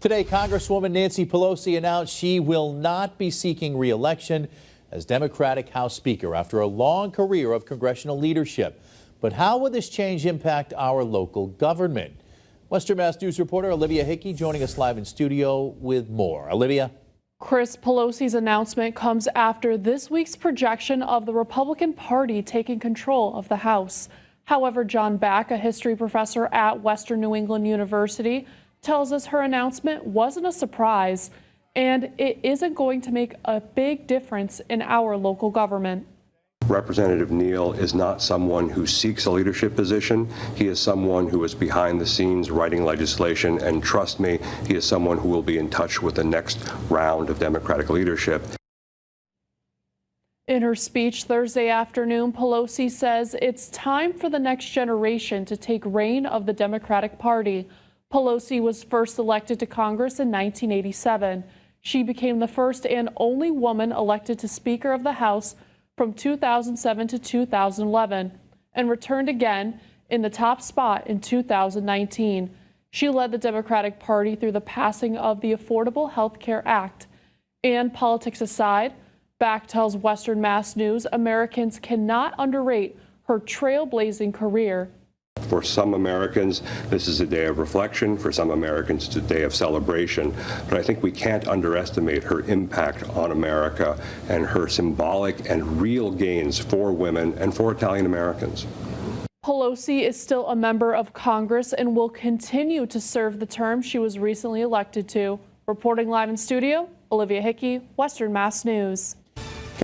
Today, Congresswoman Nancy Pelosi announced she will not be seeking re-election as Democratic House Speaker after a long career of congressional leadership. But how will this change impact our local government? Western Mass News reporter Olivia Hickey joining us live in studio with more. Olivia? Chris, Pelosi's announcement comes after this week's projection of the Republican Party taking control of the House. However, John Back, a history professor at Western New England University, tells us her announcement wasn't a surprise and it isn't going to make a big difference in our local government. Representative Neal is not someone who seeks a leadership position. He is someone who is behind the scenes writing legislation, and trust me, he is someone who will be in touch with the next round of Democratic leadership. In her speech Thursday afternoon, Pelosi says it's time for the next generation to take reign of the Democratic Party. Pelosi was first elected to Congress in 1987. She became the first and only woman elected to Speaker of the House from 2007 to 2011 and returned again in the top spot in 2019. She led the Democratic Party through the passing of the Affordable Health Care Act. And politics aside, Back tells Western Mass News Americans cannot underrate her trailblazing career. For some Americans, this is a day of reflection. For some Americans, it's a day of celebration. But I think we can't underestimate her impact on America and her symbolic and real gains for women and for Italian Americans. Pelosi is still a member of Congress and will continue to serve the term she was recently elected to. Reporting live in studio, Olivia Hickey, Western Mass News.